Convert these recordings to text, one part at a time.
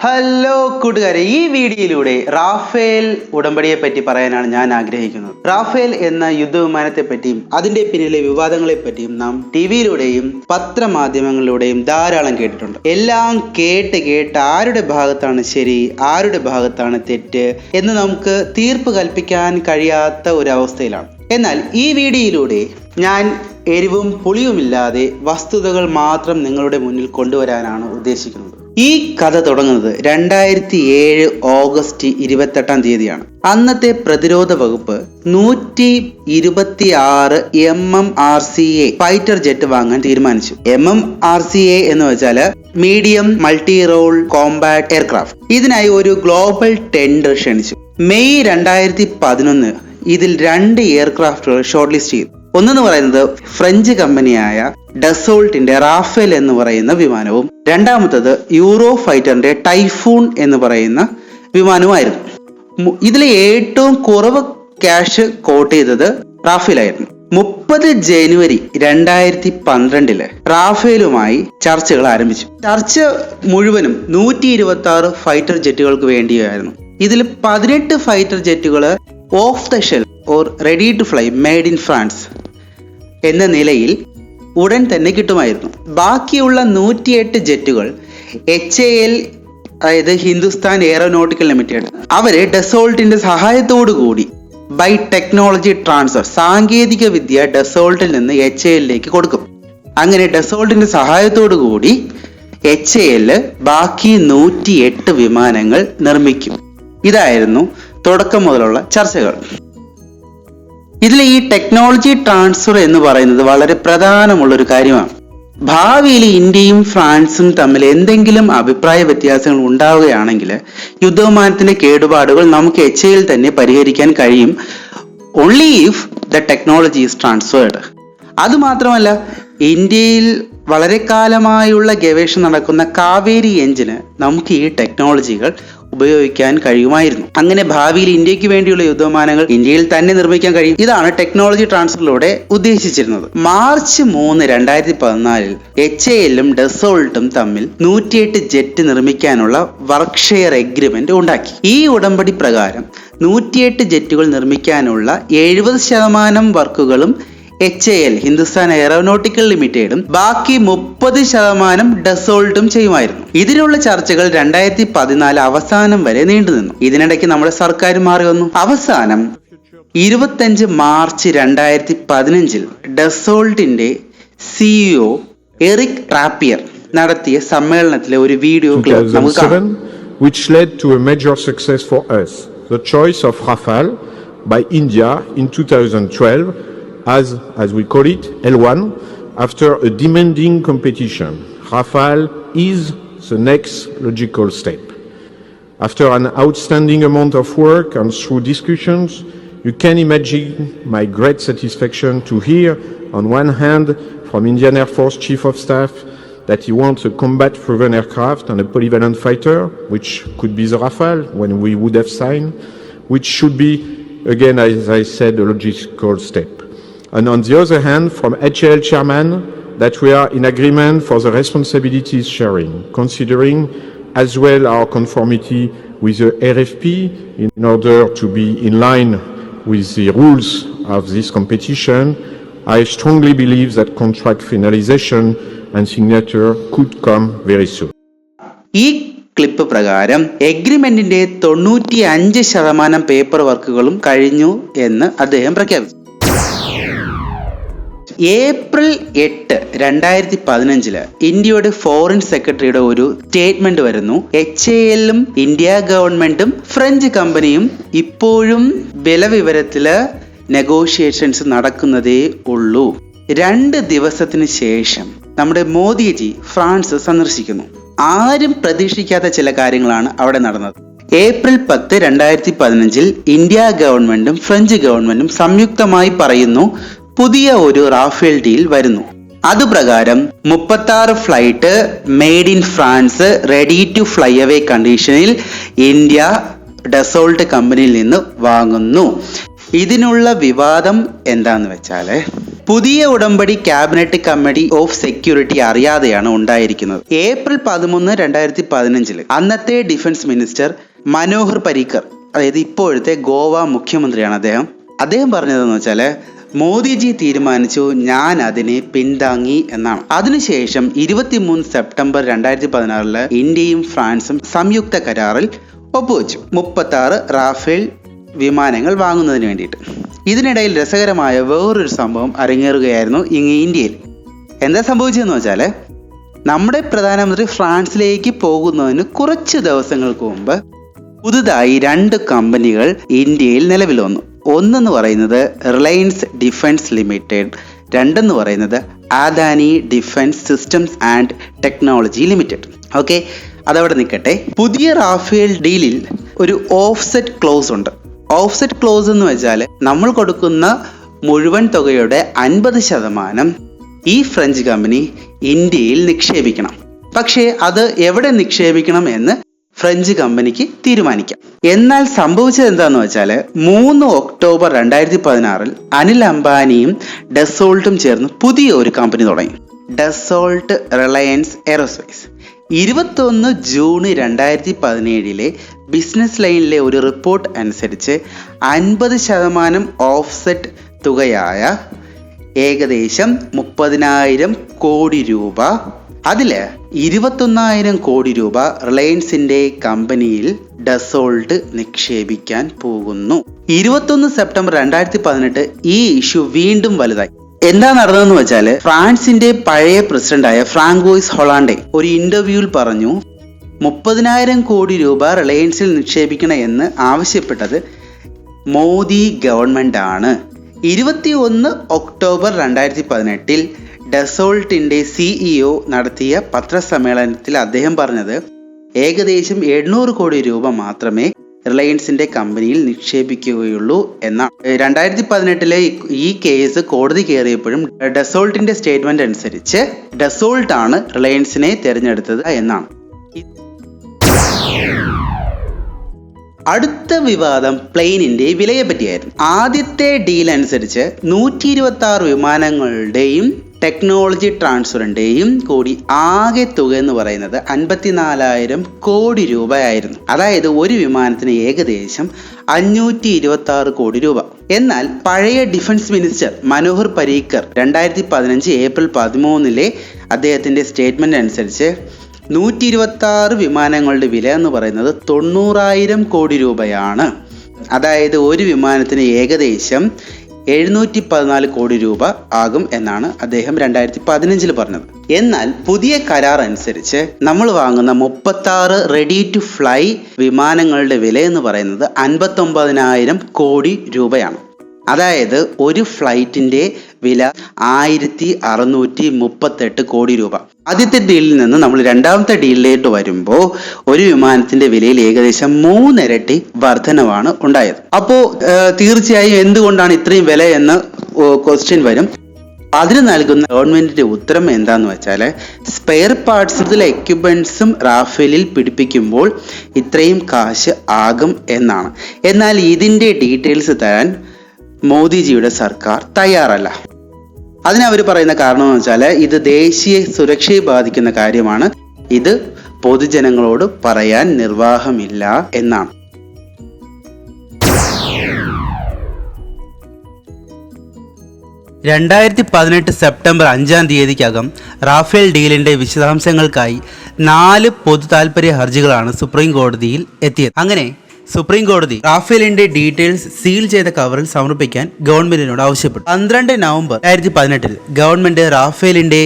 Hello കൂട്ടുകാരെ, ഈ വീഡിയോയിലൂടെ റാഫേൽ ഉടമ്പടിയെ പറ്റി പറയാനാണ് ഞാൻ ആഗ്രഹിക്കുന്നത്. റാഫേൽ എന്ന യുദ്ധവിമാനത്തെ പറ്റിയും അതിന്റെ പിന്നിലെ വിവാദങ്ങളെ പറ്റിയും നാം ടിവിയിലൂടെയും പത്രമാധ്യമങ്ങളിലൂടെയും ധാരാളം കേട്ടിട്ടുണ്ട്. എല്ലാം കേട്ട് ആരുടെ ഭാഗത്താണ് ശരി, ആരുടെ ഭാഗത്താണ് തെറ്റ് എന്ന് നമുക്ക് തീർപ്പ് കൽപ്പിക്കാൻ കഴിയാത്ത ഒരു അവസ്ഥയിലാണ്. എന്നാൽ ഈ വീഡിയോയിലൂടെ ഞാൻ എരിവും പുളിയുമില്ലാതെ വസ്തുതകൾ മാത്രം നിങ്ങളുടെ മുന്നിൽ കൊണ്ടുവരാനാണ് ഉദ്ദേശിക്കുന്നത്. ഈ കഥ തുടങ്ങുന്നത് 2007 ഓഗസ്റ്റ് 28 തീയതിയാണ്. അന്നത്തെ പ്രതിരോധ വകുപ്പ് 126 MMRCA ഫൈറ്റർ ജെറ്റ് വാങ്ങാൻ തീരുമാനിച്ചു. MMRCA എന്ന് വെച്ചാൽ medium multi role combat aircraft. ഇതിനായി ഒരു ഗ്ലോബൽ ടെൻഡർ ക്ഷണിച്ചു. മെയ് 2011 ഇതിൽ 2 എയർക്രാഫ്റ്റുകൾ ഷോർട്ട് ലിസ്റ്റ് ചെയ്തു. ഒന്നെന്ന് പറയുന്നത് ഫ്രഞ്ച് കമ്പനിയായ ഡസോൾട്ടിന്റെ റാഫേൽ എന്ന് പറയുന്ന വിമാനവും രണ്ടാമത്തത് യൂറോ ഫൈറ്ററിന്റെ ടൈഫൂൺ എന്ന് പറയുന്ന വിമാനവുമായിരുന്നു. ഇതിലെ ഏറ്റവും കുറവ് ക്യാഷ് കോട്ട് ചെയ്തത് റാഫേലായിരുന്നു. 30 ജനുവരി 2012 റാഫേലുമായി ചർച്ചകൾ ആരംഭിച്ചു. ചർച്ച മുഴുവനും 126 ഫൈറ്റർ ജെറ്റുകൾക്ക് വേണ്ടിയായിരുന്നു. ഇതിൽ 18 ഫൈറ്റർ ജെറ്റുകൾ off the shelf or ready to fly made in France എന്ന നിലയിൽ ഉടൻ തന്നെ കിട്ടുമായിരുന്നു. ബാക്കിയുള്ള 108 ജെറ്റുകൾ HAL, അതായത് ഹിന്ദുസ്ഥാൻ എയറോനോട്ടിക്കൽ ലിമിറ്റഡ്, അവരെ ഡസോൾട്ടിന്റെ സഹായത്തോടു കൂടി ബൈ ടെക്നോളജി ട്രാൻസ്ഫർ, സാങ്കേതിക വിദ്യ ഡസോൾട്ടിൽ നിന്ന് HALലേക്ക് കൊടുക്കും. അങ്ങനെ ഡസോൾട്ടിന്റെ സഹായത്തോടു കൂടി HAL ബാക്കി 108 വിമാനങ്ങൾ നിർമ്മിക്കും. ഇതായിരുന്നു തുടക്കം മുതലുള്ള ചർച്ചകൾ. ഇതിൽ ഈ ടെക്നോളജി ട്രാൻസ്ഫർ എന്ന് പറയുന്നത് വളരെ പ്രധാനമുള്ളൊരു കാര്യമാണ്. ഭാവിയിൽ ഇന്ത്യയും ഫ്രാൻസും തമ്മിൽ എന്തെങ്കിലും അഭിപ്രായ വ്യത്യാസങ്ങൾ ഉണ്ടാവുകയാണെങ്കിൽ യുദ്ധവിമാനത്തിന്റെ കേടുപാടുകൾ നമുക്ക് HAL തന്നെ പരിഹരിക്കാൻ കഴിയും. Only if the technology is transferred. അതുമാത്രമല്ല, ഇന്ത്യയിൽ വളരെ കാലമായുള്ള ഗവേഷണം നടക്കുന്ന കാവേരി എഞ്ചിന് നമുക്ക് ഈ ടെക്നോളജികൾ ഉപയോഗിക്കാൻ കഴിയുമായിരുന്നു. അങ്ങനെ ഭാവിയിൽ ഇന്ത്യക്ക് വേണ്ടിയുള്ള യുദ്ധവിമാനങ്ങൾ ഇന്ത്യയിൽ തന്നെ നിർമ്മിക്കാൻ കഴിയും. ഇതാണ് ടെക്നോളജി ട്രാൻസ്ഫറിലൂടെ ഉദ്ദേശിച്ചിരുന്നത്. മാർച്ച് 3, 2014 HALഉം ഡസോൾട്ടും തമ്മിൽ 108 ജെറ്റ് നിർമ്മിക്കാനുള്ള വർക്ക് ഷെയർ എഗ്രിമെന്റ് ഉണ്ടാക്കി. ഈ ഉടമ്പടി പ്രകാരം 108 ജെറ്റുകൾ നിർമ്മിക്കാനുള്ള 70% വർക്കുകളും HAL, ഹിന്ദുസ്ഥാൻ എയറോനോട്ടിക്കൽ ലിമിറ്റഡും ബാക്കി 30% ഡസോൾട്ടും ചെയ്യുമായിരുന്നു. ഇതിനുള്ള ചർച്ചകൾ 2014 അവസാനം വരെ നീണ്ടുനിന്നു. ഇതിനിടയ്ക്ക് നമ്മുടെ സർക്കാർ മാറി വന്നു. അവസാനം 25 മാർച്ച് 2015 ഡസോൾട്ടിന്റെ CEO എറിക് ട്രാപ്പിയർ നടത്തിയ സമ്മേളനത്തിലെ ഒരു വീഡിയോ ക്ലിപ്പ് നമുക്ക് കാണാം. Which led to a major success for us, the choice of Rafale by India in 2012 as we call it, L1, after a demanding competition. Rafale is the next logical step. After an outstanding amount of work and through discussions, you can imagine my great satisfaction to hear, on one hand, from Indian Air Force Chief of Staff, that he wants a combat-proven aircraft and a polyvalent fighter, which could be the Rafale when we would have signed, which should be, again, as I said, a logical step. And on the other hand, from HAL chairman, that we are in agreement for the responsibilities sharing, considering as well our conformity with the RFP in order to be in line with the rules of this competition. I strongly believe that contract finalization and signature could come very soon. ഈ clip പ്രകാരം എഗ്രിമെന്റിന്റെ 95% paper വർക്കുകളും കഴിഞ്ഞു എന്ന് അദ്ദേഹം പ്രഖ്യാപിച്ചു. April 8, 2015 ഇന്ത്യയുടെ foreign സെക്രട്ടറിയുടെ ഒരു സ്റ്റേറ്റ്മെന്റ് വരുന്നു. HALഉം ഇന്ത്യ ഗവൺമെന്റും ഫ്രഞ്ച് കമ്പനിയും ഇപ്പോഴും വില വിവരത്തില് നെഗോഷിയേഷൻസ് നടക്കുന്നതേ ഉള്ളൂ. 2 ദിവസത്തിന് ശേഷം നമ്മുടെ മോദിജി ഫ്രാൻസ് സന്ദർശിക്കുന്നു. ആരും പ്രതീക്ഷിക്കാത്ത ചില കാര്യങ്ങളാണ് അവിടെ നടന്നത്. ഏപ്രിൽ 10, 2015 ഇന്ത്യ ഗവൺമെന്റും ഫ്രഞ്ച് ഗവൺമെന്റും സംയുക്തമായി പറയുന്നു, പുതിയ ഒരു റാഫേൽ ഡീൽ വരുന്നു. അതുപ്രകാരം 36 flight made in France ready to fly away കണ്ടീഷനിൽ ഇന്ത്യ ഡസോൾട്ട് കമ്പനിയിൽ നിന്ന് വാങ്ങുന്നു. ഇതിനുള്ള വിവാദം എന്താന്ന് വെച്ചാൽ പുതിയ ഉടമ്പടി ക്യാബിനറ്റ് കമ്മിറ്റി ഓഫ് സെക്യൂരിറ്റി അറിയാതെയാണ് ഉണ്ടായിരിക്കുന്നത്. ഏപ്രിൽ 11, 2015 അന്നത്തെ ഡിഫൻസ് മിനിസ്റ്റർ മനോഹർ പരീക്കർ, അതായത് ഇപ്പോഴത്തെ ഗോവ മുഖ്യമന്ത്രിയാണ് അദ്ദേഹം പറഞ്ഞതെന്ന് വെച്ചാൽ മോദിജി തീരുമാനിച്ചു, ഞാൻ അതിനെ പിന്താങ്ങി എന്നാണ്. അതിനുശേഷം 23 സെപ്റ്റംബർ 2016 ഇന്ത്യയും ഫ്രാൻസും സംയുക്ത കരാറിൽ ഒപ്പുവെച്ചു 36 റാഫേൽ വിമാനങ്ങൾ വാങ്ങുന്നതിന് വേണ്ടിയിട്ട്. ഇതിനിടയിൽ രസകരമായ വേറൊരു സംഭവം അരങ്ങേറുകയായിരുന്നു ഇന്ത്യയിൽ. എന്താ സംഭവിച്ചതെന്ന് വെച്ചാൽ നമ്മുടെ പ്രധാനമന്ത്രി ഫ്രാൻസിലേക്ക് പോകുന്നതിന് കുറച്ച് ദിവസങ്ങൾക്ക് മുമ്പ് പുതുതായി 2 കമ്പനികൾ ഇന്ത്യയിൽ നിലവിൽ വന്നു. ഒന്നെന്ന് പറയുന്നത് റിലയൻസ് ഡിഫൻസ് ലിമിറ്റഡ്, രണ്ടെന്ന് പറയുന്നത് Adani defence systems and technology limited. Okay, അതവിടെ നിൽക്കട്ടെ. പുതിയ റാഫേൽ ഡീലിൽ ഒരു ഓഫ്സെറ്റ് ക്ലോസ് ഉണ്ട്. ഓഫ്സെറ്റ് ക്ലോസ് എന്ന് വെച്ചാൽ നമ്മൾ കൊടുക്കുന്ന മുഴുവൻ തുകയുടെ 50% ഈ ഫ്രഞ്ച് കമ്പനി ഇന്ത്യയിൽ നിക്ഷേപിക്കണം. പക്ഷേ അത് എവിടെ നിക്ഷേപിക്കണം എന്ന് ഫ്രഞ്ച് കമ്പനിക്ക് തീരുമാനിക്കാം. എന്നാൽ സംഭവിച്ചത് എന്താന്ന് വെച്ചാൽ 3 ഒക്ടോബർ 2016 അനിൽ അംബാനിയും ഡസോൾട്ടും ചേർന്ന് പുതിയ ഒരു കമ്പനി തുടങ്ങി, Dassault Reliance aerospace. 21 June 2017 business ലൈനിലെ ഒരു റിപ്പോർട്ട് അനുസരിച്ച് 50% ഓഫ്സെറ്റ് തുകയായ ഏകദേശം 30,000 കോടി രൂപ, അതിൽ 21,000 കോടി രൂപ റിലയൻസിന്റെ കമ്പനിയിൽ ഡസോൾട്ട് നിക്ഷേപിക്കാൻ പോകുന്നു. 21 സെപ്റ്റംബർ 2018 ഈ ഇഷ്യൂ വീണ്ടും വലുതായി. എന്താ നടന്നതെന്ന് വെച്ചാൽ ഫ്രാൻസിന്റെ പഴയ പ്രസിഡന്റായ ഫ്രാങ്കോയിസ് ഹൊളാണ്ടെ ഒരു ഇന്റർവ്യൂവിൽ പറഞ്ഞു, 30,000 കോടി രൂപ റിലയൻസിൽ നിക്ഷേപിക്കണം എന്ന് ആവശ്യപ്പെട്ടത് മോദി ഗവൺമെന്റ് ആണ്. 21 ഒക്ടോബർ 2018 ഡസോൾട്ടിന്റെ CEO നടത്തിയ പത്രസമ്മേളനത്തിൽ അദ്ദേഹം പറഞ്ഞത് ഏകദേശം 800 കോടി രൂപ മാത്രമേ റിലയൻസിന്റെ കമ്പനിയിൽ നിക്ഷേപിക്കുകയുള്ളൂ എന്നാണ്. 2018 ഈ കേസ് കോടതി കയറിയപ്പോഴും ഡസോൾട്ടിന്റെ സ്റ്റേറ്റ്മെന്റ് അനുസരിച്ച് ഡസോൾട്ട് ആണ് റിലയൻസിനെ തിരഞ്ഞെടുത്തത് എന്നാണ്. അടുത്ത വിവാദം പ്ലെയിനിന്റെ വിലയെ പറ്റിയായിരുന്നു. ആദ്യത്തെ ഡീൽ അനുസരിച്ച് 126 വിമാനങ്ങളുടെയും ടെക്നോളജി ട്രാൻസ്ഫറിന്റെയും കൂടി ആകെ തുക എന്ന് പറയുന്നത് 54,000 കോടി രൂപയായിരുന്നു. അതായത് ഒരു വിമാനത്തിന് ഏകദേശം 526 കോടി രൂപ. എന്നാൽ പഴയ defence minister Manohar Parrikar 2015 April 13 അദ്ദേഹത്തിന്റെ സ്റ്റേറ്റ്മെന്റ് അനുസരിച്ച് 126 വിമാനങ്ങളുടെ വില എന്ന് പറയുന്നത് 90,000 കോടി രൂപയാണ്. അതായത് ഒരു വിമാനത്തിന് ഏകദേശം 714 കോടി രൂപ ആകും എന്നാണ് അദ്ദേഹം 2015 പറഞ്ഞത്. എന്നാൽ പുതിയ കരാർ അനുസരിച്ച് നമ്മൾ വാങ്ങുന്ന 36 റെഡി ടു ഫ്ലൈ വിമാനങ്ങളുടെ വില എന്ന് പറയുന്നത് 59,000 കോടി രൂപയാണ്. അതായത് ഒരു ഫ്ലൈറ്റിന്റെ വില 1,638 കോടി രൂപ. ആദ്യത്തെ ഡീലിൽ നിന്ന് നമ്മൾ രണ്ടാമത്തെ ഡീലിലേക്ക് വരുമ്പോൾ ഒരു വിമാനത്തിന്റെ വിലയിൽ ഏകദേശം 3 ഇരട്ടി വർധനവാണ് ഉണ്ടായത്. അപ്പോൾ തീർച്ചയായും എന്തുകൊണ്ടാണ് ഇത്രയും വില എന്ന ക്വസ്റ്റ്യൻ വരും. അതിന് നൽകുന്ന ഗവൺമെന്റിന്റെ ഉത്തരം എന്താന്ന് വെച്ചാൽ സ്പെയർ പാർട്സും എക്യുപ്മെന്റ്സും റാഫേലിൽ പിടിപ്പിക്കുമ്പോൾ ഇത്രയും കാശ് ആകും എന്നാണ്. എന്നാൽ ഇതിന്റെ ഡീറ്റെയിൽസ് തരാൻ മോദിജിയുടെ സർക്കാർ തയ്യാറല്ല. അതിനവർ പറയുന്ന കാരണം എന്ന് വെച്ചാൽ ഇത് ദേശീയ സുരക്ഷയെ ബാധിക്കുന്ന കാര്യമാണ്, ഇത് പൊതുജനങ്ങളോട് പറയാൻ നിർവാഹമില്ല എന്നാണ്. സെപ്റ്റംബർ 5 റാഫേൽ ഡീലിന്റെ വിശദാംശങ്ങൾക്കായി 4 പൊതു താൽപര്യ ഹർജികളാണ് സുപ്രീം കോടതിയിൽ എത്തിയത്. അങ്ങനെ സുപ്രീം കോടതി റാഫേലിന്റെ ഡീറ്റെയിൽസ് സീൽ ചെയ്ത കവറിൽ സമർപ്പിക്കാൻ ഗവൺമെന്റിനോട് ആവശ്യപ്പെട്ടു. 12 നവംബർ 2018 ഗവൺമെന്റ് റാഫേലിന്റെ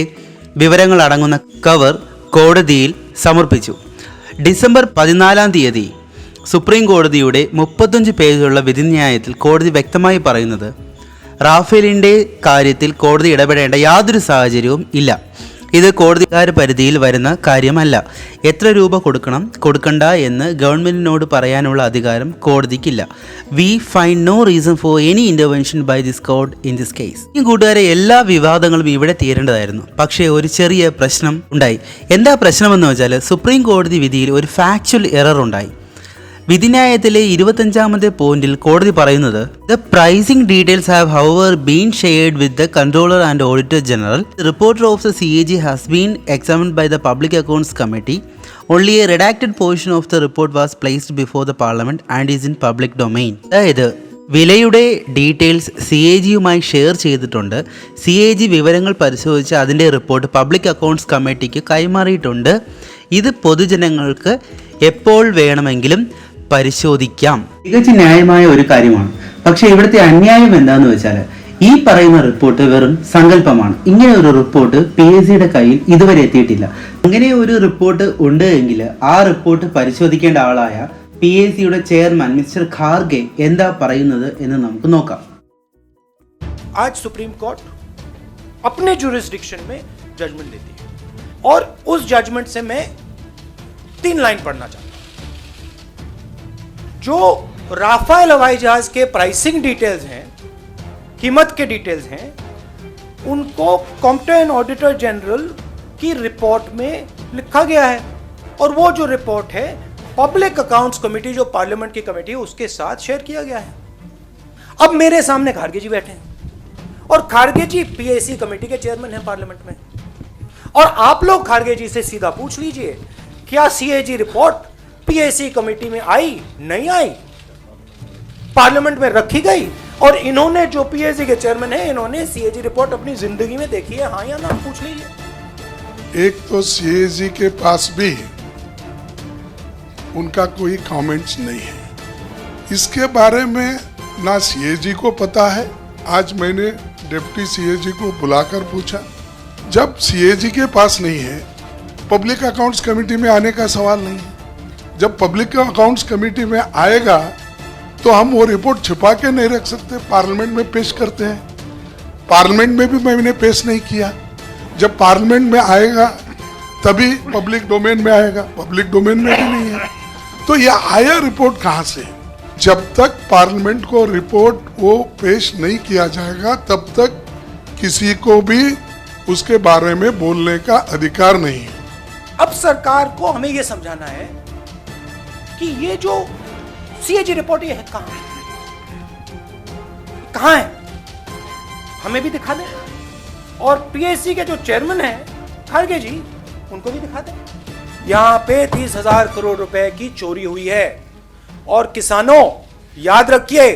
വിവരങ്ങൾ അടങ്ങുന്ന കവർ കോടതിയിൽ സമർപ്പിച്ചു. ഡിസംബർ 14 സുപ്രീം കോടതിയുടെ 35 പേജുള്ള വിധിന്യായത്തിൽ കോടതി വ്യക്തമായി പറയുന്നത് റാഫേലിന്റെ കാര്യത്തിൽ കോടതി ഇടപെടേണ്ട യാതൊരു സാഹചര്യവും ഇല്ല. ഇത് കോടതി പരിധിയിൽ വരുന്ന കാര്യമല്ല. എത്ര രൂപ കൊടുക്കണം കൊടുക്കണ്ട എന്ന് ഗവൺമെന്റിനോട് പറയാനുള്ള അധികാരം കോടതിക്കില്ല. We find no reason for any intervention by this court in this case. ഈ കൂട്ടുകാരെ, എല്ലാ വിവാദങ്ങളും ഇവിടെ തീരേണ്ടതായിരുന്നു. പക്ഷേ ഒരു ചെറിയ പ്രശ്നം ഉണ്ടായി. എന്താ പ്രശ്നമെന്ന് വെച്ചാൽ സുപ്രീം കോടതി വിധിയിൽ ഒരു ഫാക്ച്വൽ എറർ ഉണ്ടായി. വിധിന്യായത്തിലെ 25ാമത്തെ പോയിന്റിൽ കോടതി പറയുന്നത് the pricing details have however been shared with the Comptroller and Auditor General. The report of the CAG has been examined by the Public Accounts Committee. Only a redacted portion of the report was placed before the Parliament and is in public domain. അതായത് വിലയുടെ details CAGയുമായി share ചെയ്തിട്ടുണ്ട്. CAG വിവരങ്ങൾ പരിശോധിച്ച് അതിൻ്റെ report public accounts കമ്മിറ്റിക്ക് കൈമാറിയിട്ടുണ്ട്. ഇത് പൊതുജനങ്ങൾക്ക് എപ്പോൾ വേണമെങ്കിലും പരിശോധിക്കാം. തികച്ചും ന്യായമായ ഒരു കാര്യമാണ്. പക്ഷേ ഇവിടുത്തെ അന്യായം എന്താണെന്ന് വെച്ചാൽ ഈ പറയുന്ന റിപ്പോർട്ട് വെറും സങ്കല്പമാണ്. ഇങ്ങനെ ഒരു റിപ്പോർട്ട് PSCയുടെ കയ്യിൽ ഇതുവരെ എത്തിയിട്ടില്ല. അങ്ങനെ ഒരു റിപ്പോർട്ട് ഉണ്ട് എങ്കിൽ ആ റിപ്പോർട്ട് പരിശോധിക്കേണ്ട ആളായ PSCയുടെ ചെയർമാൻ മിസ്റ്റർ ഖാർഗെ എന്താ പറയുന്നത് എന്ന് നമുക്ക് നോക്കാം. आज सुप्रीम कोर्ट अपने जुरिस्डिक्शन में जजमेंट देती है और उस जजमेंट से मैं 3 लाइन पढ़ना चाहता हूं. जो राफेल हवाई जहाज के प्राइसिंग डिटेल्स हैं, कीमत के डिटेल्स हैं, उनको कॉम्पिटेंट ऑडिटर जनरल की रिपोर्ट में लिखा गया है और वो जो रिपोर्ट है पब्लिक अकाउंट्स कमेटी जो पार्लियामेंट की कमेटी है उसके साथ शेयर किया गया है. अब मेरे सामने खारगे जी बैठे हैं और खारगे जी PSC कमेटी के चेयरमैन हैं पार्लियामेंट में. और आप लोग खारगे जी से सीधा पूछ लीजिए क्या CAG रिपोर्ट PSC कमेटी में आई? नहीं आई, पार्लियामेंट में रखी गई और इन्होंने जो PSC के चेयरमैन है इन्होंने CAG रिपोर्ट अपनी जिंदगी में देखी है, हाँ या ना? पूछ लीजिए. एक तो CAG के पास भी उनका कोई कमेंट्स नहीं है. इसके बारे में ना CAG को पता है. आज मैंने डिप्टी CAG को बुलाकर पूछा. जब CAG के पास नहीं है, पब्लिक अकाउंट्स कमेटी में आने का सवाल नहीं है. जब पब्लिक अकाउंट्स कमेटी में आएगा तो हम वो रिपोर्ट छिपा के नहीं रख सकते, पार्लियामेंट में पेश करते हैं. पार्लियामेंट में भी मैंने पेश नहीं किया. जब पार्लियामेंट में आएगा तभी पब्लिक डोमेन में आएगा, पब्लिक डोमेन में भी नहीं है. तो ये आया रिपोर्ट कहां से? जब तक पार्लियामेंट को रिपोर्ट वो पेश नहीं किया जाएगा तब तक किसी को भी उसके बारे में बोलने का अधिकार नहीं है. अब सरकार को हमें यह समझाना है कि ये जो CAG रिपोर्ट ये है कहां है, हमें भी दिखा दें. और PSC के जो चेयरमैन है खारगे जी उनको भी दिखा दें. यहां पे 30,000 करोड़ रुपए की चोरी हुई है. और किसानों याद रखिए,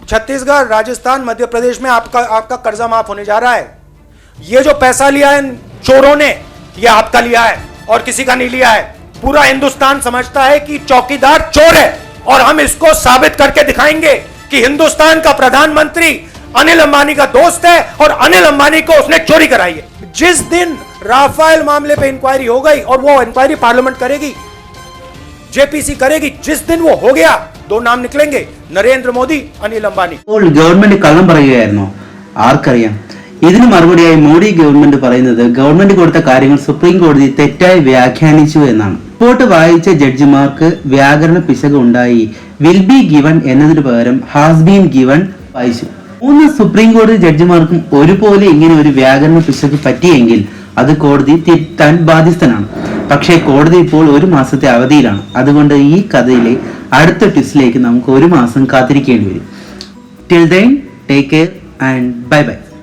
छत्तीसगढ़, राजस्थान, मध्य प्रदेश में आपका कर्जा माफ होने जा रहा है. ये जो पैसा लिया है चोरों ने, ये आपका लिया है और किसी का नहीं लिया है. पूरा हिंदुस्तान समझता है कि चौकीदार चोर है और हम इसको साबित करके दिखाएंगे कि हिंदुस्तान का प्रधानमंत्री अनिल अंबानी का दोस्त है और अनिल अंबानी को उसने चोरी कराई है. जिस दिन राफेल मामले पे इंक्वायरी हो गई और वो इंक्वायरी पार्लियामेंट करेगी, JPC करेगी, जिस दिन वो हो गया 2 नाम निकलेंगे, नरेंद्र मोदी, अनिल अंबानी. ഗവൺമെന്റ് കള്ളം പറയുകയായിരുന്നോ? ആർക്കറിയാം. ഇതിന് മറുപടിയായി മോഡി ഗവൺമെന്റ് പറയുന്നത് ഗവൺമെന്റ് കൊടുത്ത കാര്യങ്ങൾ സുപ്രീം കോടതി തെറ്റായി വ്യാഖ്യാനിച്ചു എന്നാണ്. റിപ്പോർട്ട് വായിച്ച ജഡ്ജിമാർക്ക് വ്യാകരണ പിശക് ഉണ്ടായി. വിൽ ബി ഗിവൺ എന്നതിന് പകരം ഹാസ് ബീൻ ഗിവൺ വായിച്ചു. 3 സുപ്രീം കോടതി ജഡ്ജിമാർക്കും ഒരുപോലെ ഇങ്ങനെ ഒരു വ്യാകരണ പിശക് പറ്റിയെങ്കിൽ അത് കോടതി തിരുത്താൻ ബാധ്യസ്ഥനാണ്. പക്ഷേ കോടതി ഇപ്പോൾ 1 മാസത്തെ അവധിയിലാണ്. അതുകൊണ്ട് ഈ കഥയിലെ അടുത്ത ട്വിസ്റ്റിലേക്ക് നമുക്ക് 1 മാസം കാത്തിരിക്കേണ്ടി വരും. Till then take care and bye bye.